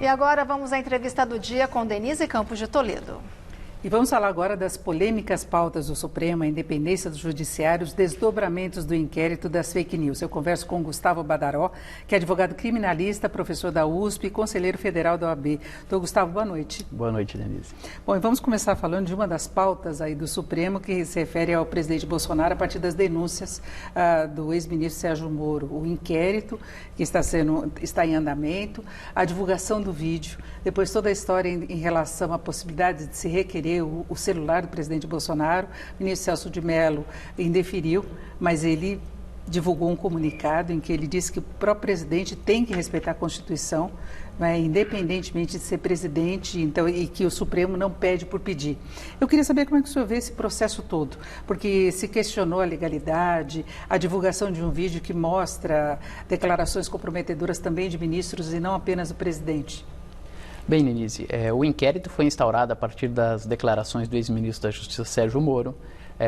E agora vamos à entrevista do dia com Denise Campos de Toledo. E vamos falar agora das polêmicas pautas do Supremo, a independência do Judiciário, os desdobramentos do inquérito das fake news. Eu converso com Gustavo Badaró, que é advogado criminalista, professor da USP e conselheiro federal da OAB. Doutor Gustavo, boa noite. Boa noite, Denise. Bom, e vamos começar falando de uma das pautas aí do Supremo, que se refere ao presidente Bolsonaro a partir das denúncias do ex-ministro Sérgio Moro. O inquérito que está em andamento, a divulgação do vídeo, depois toda a história em relação à possibilidade de se requerer o celular do presidente Bolsonaro. O ministro Celso de Mello indeferiu, mas ele divulgou um comunicado em que ele disse que o próprio presidente tem que respeitar a Constituição, né, independentemente de ser presidente, então, e que o Supremo não pede por pedir. Eu queria saber como é que o senhor vê esse processo todo, porque se questionou a legalidade, a divulgação de um vídeo que mostra declarações comprometedoras também de ministros e não apenas do presidente. Bem, Denise, o inquérito foi instaurado a partir das declarações do ex-ministro da Justiça, Sérgio Moro.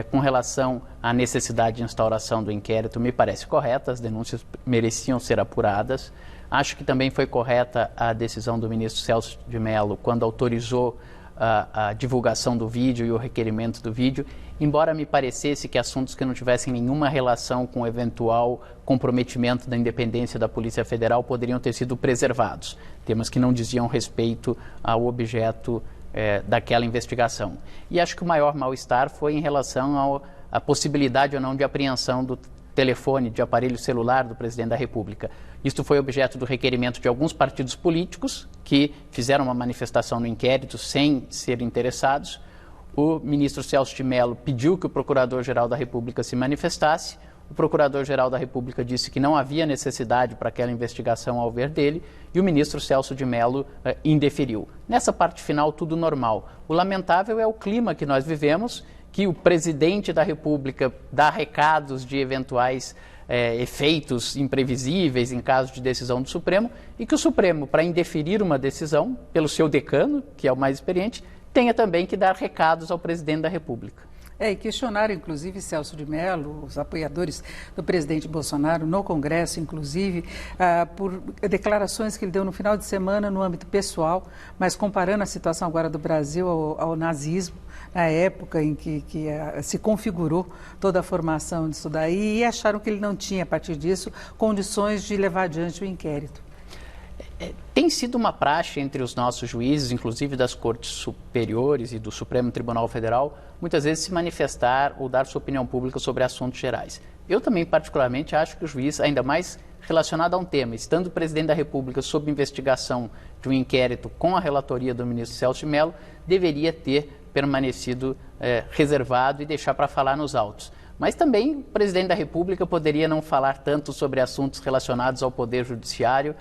Com relação à necessidade de instauração do inquérito, me parece correta, as denúncias mereciam ser apuradas. Acho que também foi correta a decisão do ministro Celso de Mello quando autorizou a divulgação do vídeo e o requerimento do vídeo, embora me parecesse que assuntos que não tivessem nenhuma relação com o eventual comprometimento da independência da Polícia Federal poderiam ter sido preservados, temas que não diziam respeito ao objeto daquela investigação. E acho que o maior mal-estar foi em relação à possibilidade ou não de apreensão do telefone, de aparelho celular do presidente da República. Isto foi objeto do requerimento de alguns partidos políticos que fizeram uma manifestação no inquérito sem ser interessados. O ministro Celso de Mello pediu que o Procurador-Geral da República se manifestasse. O Procurador-Geral da República disse que não havia necessidade para aquela investigação ao ver dele e o ministro Celso de Mello indeferiu. Nessa parte final, tudo normal. O lamentável é o clima que nós vivemos, que o presidente da República dá recados de eventuais efeitos imprevisíveis em caso de decisão do Supremo e que o Supremo, para indeferir uma decisão pelo seu decano, que é o mais experiente, tenha também que dar recados ao presidente da República. E questionaram, inclusive, Celso de Mello, os apoiadores do presidente Bolsonaro, no Congresso, inclusive, por declarações que ele deu no final de semana no âmbito pessoal, mas comparando a situação agora do Brasil ao nazismo, na época em que se configurou toda a formação disso daí, e acharam que ele não tinha, a partir disso, condições de levar adiante o inquérito. Tem sido uma praxe entre os nossos juízes, inclusive das Cortes Superiores e do Supremo Tribunal Federal, muitas vezes se manifestar ou dar sua opinião pública sobre assuntos gerais. Eu também, particularmente, acho que o juiz, ainda mais relacionado a um tema, estando o presidente da República sob investigação de um inquérito com a relatoria do ministro Celso de Mello, deveria ter permanecido reservado e deixar para falar nos autos. Mas também o presidente da República poderia não falar tanto sobre assuntos relacionados ao Poder Judiciário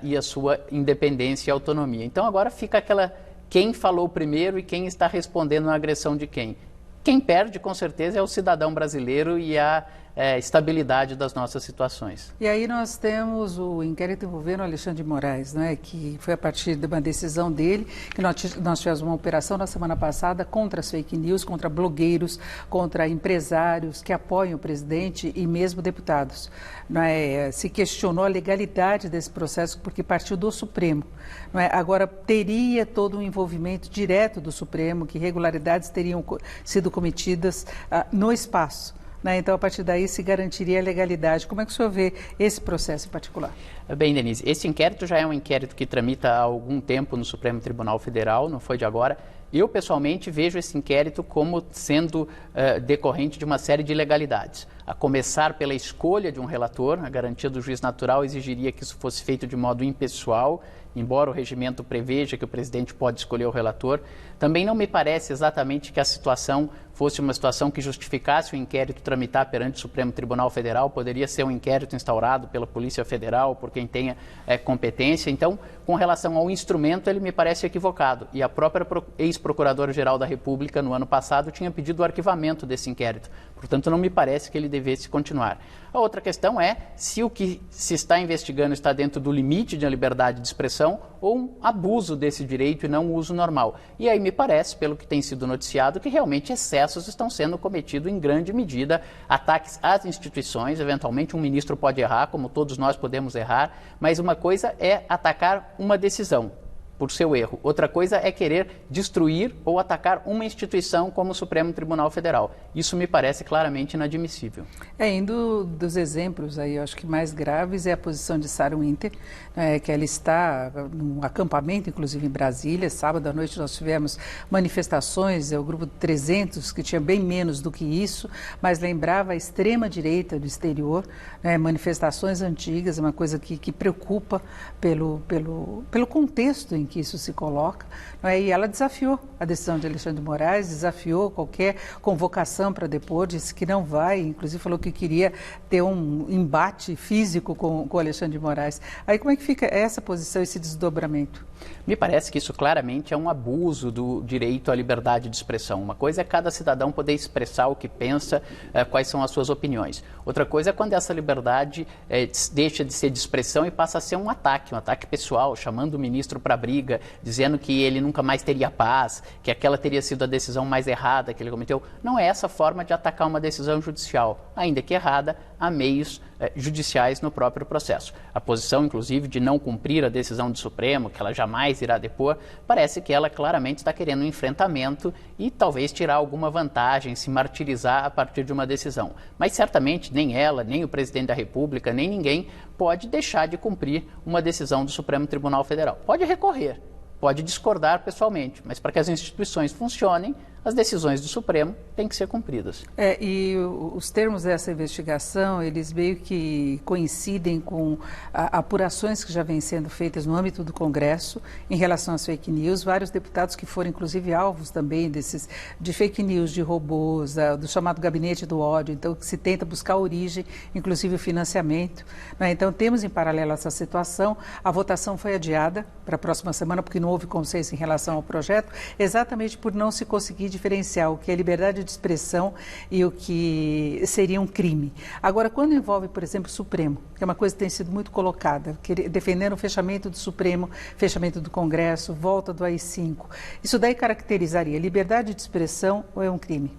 e a sua independência e autonomia. Então agora fica aquela quem falou primeiro e quem está respondendo na agressão de quem. Quem perde, com certeza, é o cidadão brasileiro e a estabilidade das nossas situações. E aí nós temos o inquérito envolvendo Alexandre de Moraes, né, que foi a partir de uma decisão dele, que nós tivemos uma operação na semana passada contra as fake news, contra blogueiros, contra empresários que apoiam o presidente e mesmo deputados. Se questionou a legalidade desse processo porque partiu do Supremo. Agora, teria todo um envolvimento direto do Supremo, que irregularidades teriam sido cometidas no espaço. Então, a partir daí, se garantiria a legalidade. Como é que o senhor vê esse processo em particular? Bem, Denise, esse inquérito já é um inquérito que tramita há algum tempo no Supremo Tribunal Federal, não foi de agora. Eu, pessoalmente, vejo esse inquérito como sendo decorrente de uma série de ilegalidades. A começar pela escolha de um relator, a garantia do juiz natural exigiria que isso fosse feito de modo impessoal, embora o regimento preveja que o presidente pode escolher o relator. Também não me parece exatamente que a situação fosse uma situação que justificasse o inquérito tramitar perante o Supremo Tribunal Federal, poderia ser um inquérito instaurado pela Polícia Federal, por quem tenha competência. Então, com relação ao instrumento, ele me parece equivocado. E a própria ex-procuradora-geral da República, no ano passado, tinha pedido o arquivamento desse inquérito. Portanto, não me parece que ele devesse continuar. A outra questão é se o que se está investigando está dentro do limite de liberdade de expressão ou um abuso desse direito e não um uso normal. E aí me parece, pelo que tem sido noticiado, que realmente excesso processos estão sendo cometidos em grande medida ataques às instituições. Eventualmente um ministro pode errar, como todos nós podemos errar, mas uma coisa é atacar uma decisão por seu erro. Outra coisa é querer destruir ou atacar uma instituição como o Supremo Tribunal Federal. Isso me parece claramente inadmissível. Indo dos exemplos aí, eu acho que mais graves é a posição de Sarah Winter, que ela está num acampamento, inclusive em Brasília. Sábado à noite nós tivemos manifestações, o grupo 300, que tinha bem menos do que isso, mas lembrava a extrema-direita do exterior, manifestações antigas, uma coisa que preocupa pelo contexto em que isso se coloca, e ela desafiou a decisão de Alexandre de Moraes, desafiou qualquer convocação para depor, disse que não vai, inclusive falou que queria ter um embate físico com Alexandre de Moraes. Aí como é que fica essa posição, esse desdobramento? Me parece que isso claramente é um abuso do direito à liberdade de expressão. Uma coisa é cada cidadão poder expressar o que pensa, quais são as suas opiniões. Outra coisa é quando essa liberdade deixa de ser de expressão e passa a ser um ataque pessoal, chamando o ministro para a briga, dizendo que ele nunca mais teria paz, que aquela teria sido a decisão mais errada que ele cometeu. Não é essa forma de atacar uma decisão judicial. Ainda que errada, há meios judiciais no próprio processo. A posição, inclusive, de não cumprir a decisão do Supremo, que ela jamais irá depor, parece que ela claramente está querendo um enfrentamento e talvez tirar alguma vantagem, se martirizar a partir de uma decisão. Mas certamente nem ela, nem o presidente da República, nem ninguém pode deixar de cumprir uma decisão do Supremo Tribunal Federal. Pode recorrer, pode discordar pessoalmente, mas para que as instituições funcionem, as decisões do Supremo têm que ser cumpridas. E os termos dessa investigação, eles meio que coincidem com apurações que já vêm sendo feitas no âmbito do Congresso em relação às fake news. Vários deputados que foram, inclusive, alvos também de fake news, de robôs, do chamado gabinete do ódio. Então, que se tenta buscar a origem, inclusive o financiamento. Então, temos em paralelo essa situação. A votação foi adiada para a próxima semana, porque não houve consenso em relação ao projeto, exatamente por não se conseguir diferenciar o que é liberdade de expressão e o que seria um crime. Agora, quando envolve, por exemplo, o Supremo, que é uma coisa que tem sido muito colocada, defendendo o fechamento do Supremo, fechamento do Congresso, volta do AI-5, isso daí caracterizaria liberdade de expressão ou é um crime?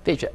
Veja,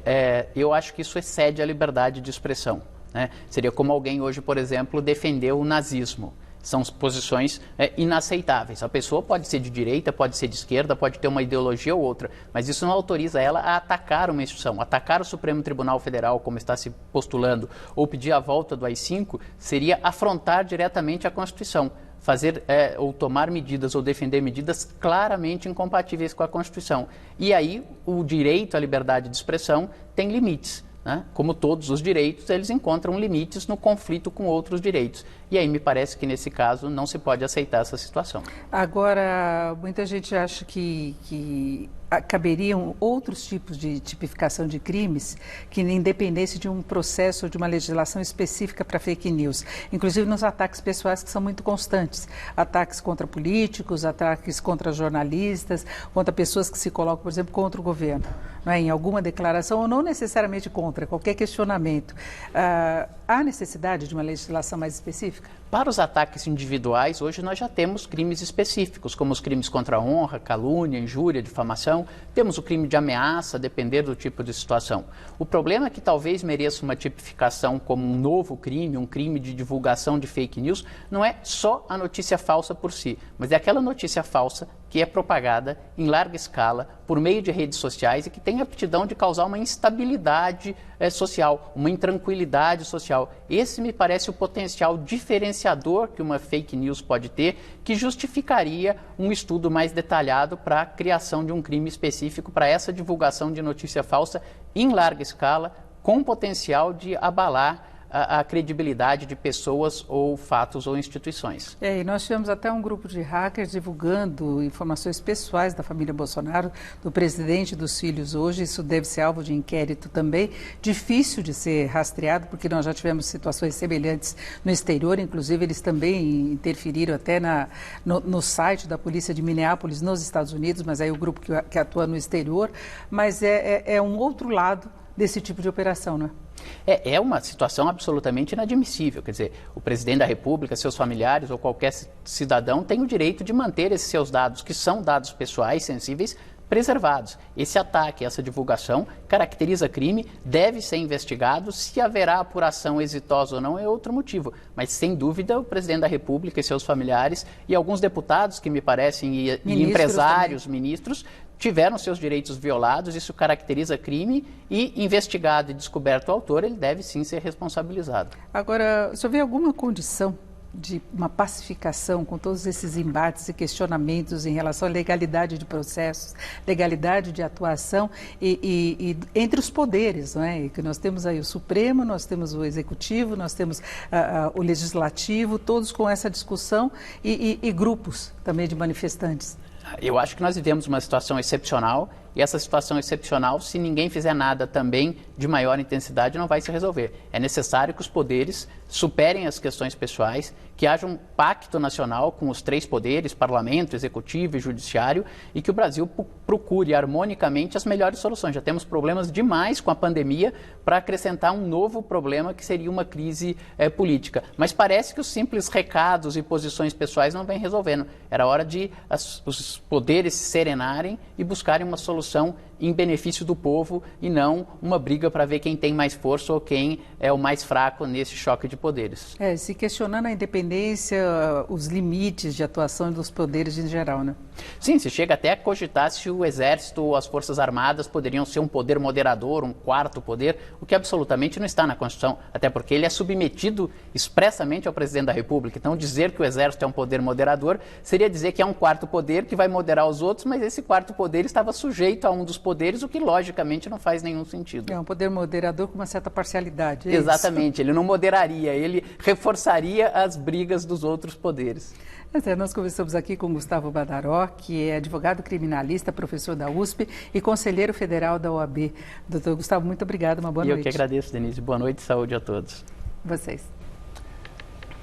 eu acho que isso excede a liberdade de expressão, né? Seria como alguém hoje, por exemplo, defender o nazismo. São posições inaceitáveis. A pessoa pode ser de direita, pode ser de esquerda, pode ter uma ideologia ou outra, mas isso não autoriza ela a atacar uma instituição. Atacar o Supremo Tribunal Federal, como está se postulando, ou pedir a volta do AI-5, seria afrontar diretamente a Constituição. Fazer ou tomar medidas ou defender medidas claramente incompatíveis com a Constituição. E aí o direito à liberdade de expressão tem limites. Né? Como todos os direitos, eles encontram limites no conflito com outros direitos. E aí me parece que, nesse caso, não se pode aceitar essa situação. Agora, muita gente acha que caberiam outros tipos de tipificação de crimes que nem dependesse de um processo ou de uma legislação específica para fake news, inclusive nos ataques pessoais que são muito constantes, ataques contra políticos, ataques contra jornalistas, contra pessoas que se colocam, por exemplo, contra o governo, em alguma declaração ou não necessariamente contra, qualquer questionamento. Há necessidade de uma legislação mais específica? Para os ataques individuais, hoje nós já temos crimes específicos, como os crimes contra a honra, calúnia, injúria, difamação. Temos o crime de ameaça, a depender do tipo de situação. O problema é que talvez mereça uma tipificação como um novo crime, um crime de divulgação de fake news, não é só a notícia falsa por si, mas é aquela notícia falsa que é propagada em larga escala por meio de redes sociais e que tem a aptidão de causar uma instabilidade social, uma intranquilidade social. Esse me parece o potencial diferenciador que uma fake news pode ter, que justificaria um estudo mais detalhado para a criação de um crime específico para essa divulgação de notícia falsa em larga escala, com potencial de abalar a credibilidade de pessoas ou fatos ou instituições. E nós tivemos até um grupo de hackers divulgando informações pessoais da família Bolsonaro, do presidente e dos filhos hoje. Isso deve ser alvo de inquérito também. Difícil de ser rastreado, porque nós já tivemos situações semelhantes no exterior. Inclusive, eles também interferiram até no site da polícia de Minneapolis, nos Estados Unidos, mas aí o grupo que atua no exterior. Mas é um outro lado desse tipo de operação, não é? É uma situação absolutamente inadmissível. Quer dizer, o presidente da República, seus familiares ou qualquer cidadão tem o direito de manter esses seus dados, que são dados pessoais, sensíveis, preservados. Esse ataque, essa divulgação, caracteriza crime, deve ser investigado. Se haverá apuração exitosa ou não é outro motivo. Mas, sem dúvida, o presidente da República e seus familiares e alguns deputados que me parecem e empresários, ministros, tiveram seus direitos violados, isso caracteriza crime e, investigado e descoberto o autor, ele deve sim ser responsabilizado. Agora, o senhor vê alguma condição de uma pacificação com todos esses embates e questionamentos em relação à legalidade de processos, legalidade de atuação e entre os poderes, não é? Que nós temos aí o Supremo, nós temos o Executivo, nós temos o Legislativo, todos com essa discussão e grupos também de manifestantes. Eu acho que nós vivemos uma situação excepcional e essa situação excepcional, se ninguém fizer nada também de maior intensidade, não vai se resolver. É necessário que os poderes superem as questões pessoais, que haja um pacto nacional com os três poderes, parlamento, executivo e judiciário, e que o Brasil procure harmonicamente as melhores soluções. Já temos problemas demais com a pandemia para acrescentar um novo problema que seria uma crise política. Mas parece que os simples recados e posições pessoais não vêm resolvendo. Era hora de os poderes se serenarem e buscarem uma solução em benefício do povo e não uma briga para ver quem tem mais força ou quem é o mais fraco nesse choque de poderes. Se questionando a independência, os limites de atuação dos poderes em geral, né? Sim, se chega até a cogitar se o Exército ou as Forças Armadas poderiam ser um poder moderador, um quarto poder, o que absolutamente não está na Constituição, até porque ele é submetido expressamente ao Presidente da República. Então, dizer que o Exército é um poder moderador seria dizer que é um quarto poder que vai moderar os outros, mas esse quarto poder estava sujeito a um dos poderes, o que logicamente não faz nenhum sentido. É um poder moderador com uma certa parcialidade. Exatamente, ele não moderaria, ele reforçaria as brigas dos outros poderes. Nós conversamos aqui com Gustavo Badaró, que é advogado criminalista, professor da USP e conselheiro federal da OAB. Doutor Gustavo, muito obrigado, uma boa noite. Eu que agradeço, Denise. Boa noite e saúde a todos. Vocês.